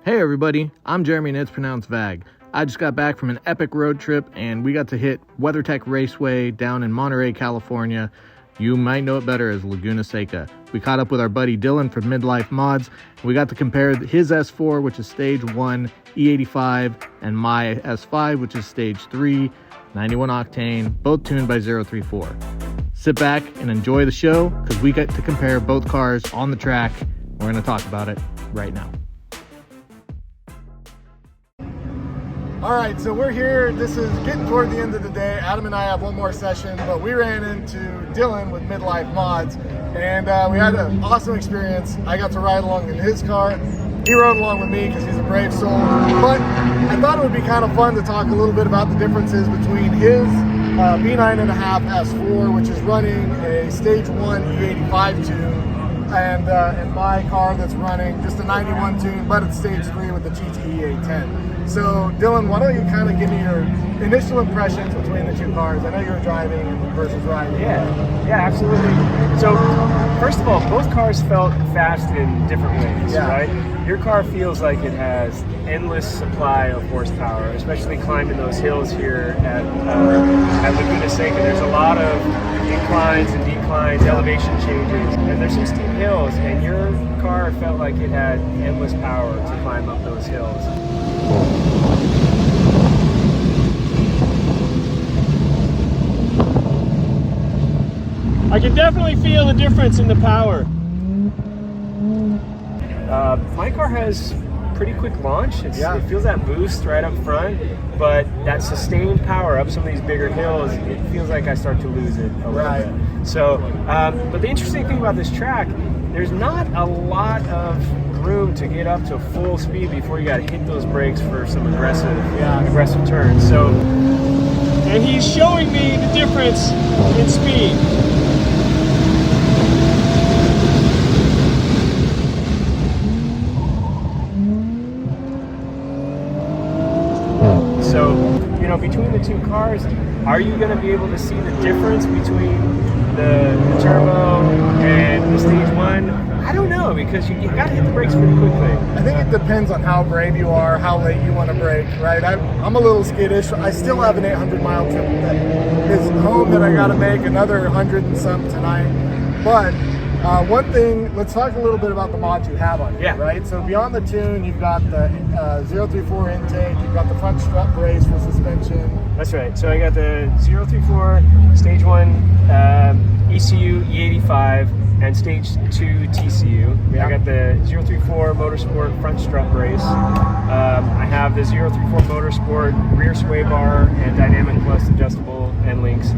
Hey everybody, I'm Jeremy and it's pronounced Vag. I just got back from an epic road trip and we got to hit WeatherTech Raceway down in Monterey, California. You might know it better as Laguna Seca. We caught up with our buddy Dillon from Midlife Mods and we got to compare his S4, which is stage 1 E85, and my S5, which is stage 3 91 octane, both tuned by 034. Sit back and enjoy the show because we get to compare both cars on the track. We're going to talk about it right now. All right, so we're here. This is getting toward the end of the day. Adam and I have one more session, but we ran into Dillon with Midlife Mods, and we had an awesome experience. I got to ride along in his car. He rode along with me because he's a brave soul. But I thought it would be kind of fun to talk a little bit about the differences between his B9.5 S4, which is running a stage 1 E85 tune, and my car that's running just a 91 tune, but it's stage 3 with the GTE A10. So, Dillon, why don't you kind of give me your initial impressions between the two cars? I know you were driving versus riding. Yeah, absolutely. So, first of all, both cars felt fast in different ways, right? Your car feels like it has endless supply of horsepower, especially climbing those hills here at Laguna Seca. There's a lot of inclines and declines, elevation changes, and there's some steep hills, and your car felt like it had endless power to climb up those hills. I can definitely feel the difference in the power. My car has pretty quick launch. It feels that boost right up front, but that sustained power up some of these bigger hills, it feels like I start to lose it a little bit. So, but the interesting thing about this track, there's not a lot of room to get up to full speed before you got to hit those brakes for some aggressive turns. So, and he's showing me the difference in speed. So, you know, between the two cars, are you going to be able to see the difference between the turbo and the stage 1? I don't know, because you got to hit the brakes pretty quickly. I think it depends on how brave you are, how late you want to brake, right? I'm a little skittish. I still have an 800-mile trip that is home that I got to make, another 100 and some tonight. But one thing, let's talk a little bit about the mods you have on here, right? So beyond the tune, you've got the 034 intake, you've got the front strut brace for suspension. That's right. So I got the 034 stage 1 ECU E85 and stage 2 TCU. I got the 034 Motorsport front strut brace. I have the 034 Motorsport rear sway bar and Dynamic Plus adjustable end links.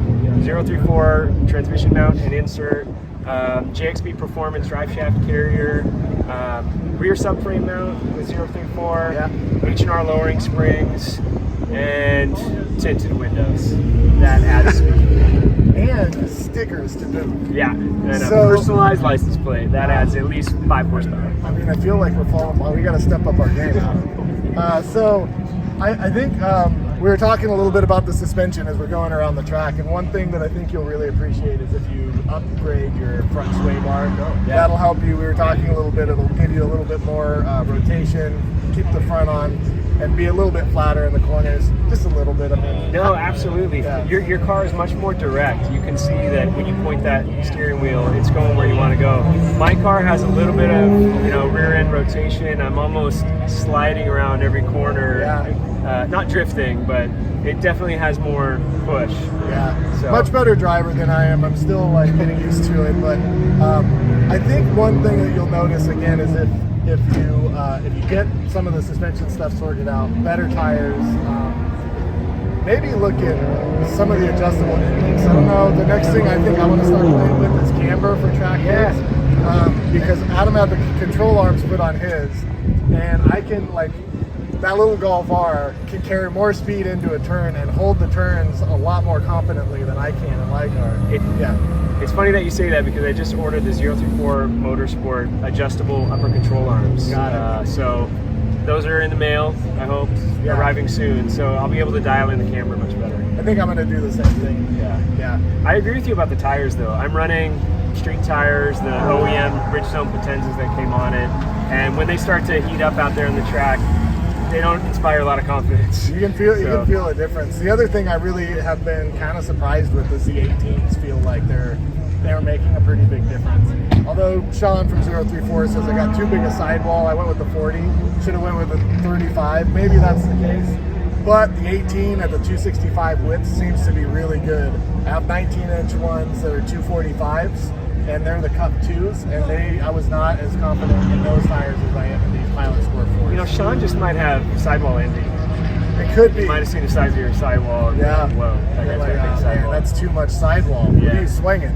034 transmission mount and insert. JXB Performance drive shaft carrier, rear subframe mount with 034, H&R lowering springs, and tinted windows. That adds speed. And stickers to boot. Yeah, and a personalized license plate. That adds at least 5 horsepower. I mean, I feel like we're falling behind. We got to step up our game. So I think we were talking a little bit about the suspension as we're going around the track, and one thing that I think you'll really appreciate is if you upgrade your front sway bar. That'll help you. We were talking a little bit, it'll give you a little bit more rotation, keep the front on, and be a little bit flatter in the corners, just a little bit. I mean, no, absolutely. Your car is much more direct. You can see that when you point that steering wheel, it's going where you want to go. My car has a little bit of rear end rotation. I'm almost sliding around every corner. Not drifting, but it definitely has more push. So. Much better driver than I am. I'm still getting used to it, but I think one thing that you'll notice again is if you get some of the suspension stuff sorted out, better tires, maybe look at some of the adjustable intakes. I don't know. The next thing I think I want to start playing with is camber for track days, because Adam had the control arms put on his, and I can that little Golf R can carry more speed into a turn and hold the turns a lot more confidently than I can in my car. It's funny that you say that because I just ordered the 034 Motorsport adjustable upper control arms. So those are in the mail, I hope, arriving soon. So I'll be able to dial in the camera much better. I think I'm going to do the same thing. I agree with you about the tires though. I'm running street tires, the OEM Bridgestone Potenzas that came on it, and when they start to heat up out there on the track, they don't inspire a lot of confidence. You can feel a difference. The other thing I really have been kind of surprised with is the 18s feel like they're making a pretty big difference. Although Sean from 034 says I got too big a sidewall, I went with the 40. Should have went with the 35. Maybe that's the case. But the 18 at the 265 width seems to be really good. I have 19-inch ones that are 245s, and they're the Cup 2s, and I was not as confident in those tires as I am in these Pilot Sport 4s. You know, Sean just might have sidewall envy. It could be. You might have seen the size of your sidewall. And Yeah. Whoa, that guy's got a big Man, sidewall. that's too much sidewall. Yeah. He's swinging.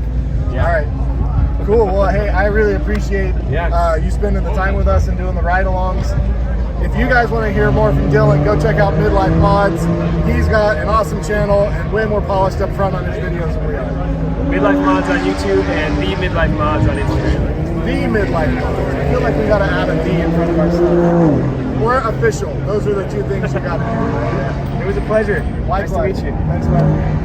Yeah. All right. Cool. Well, hey, I really appreciate you spending the time with us and doing the ride-alongs. If you guys want to hear more from Dillon, go check out Midlife Mods. He's got an awesome channel and way more polished up front on his videos than we are. Midlife Mods on YouTube and the Midlife Mods on Instagram. The Midlife Mods. I feel like we got to add a D in front of our stuff. Or official. Those are the two things you got to do. It was a pleasure. Likewise. Nice to meet you. Thanks, man.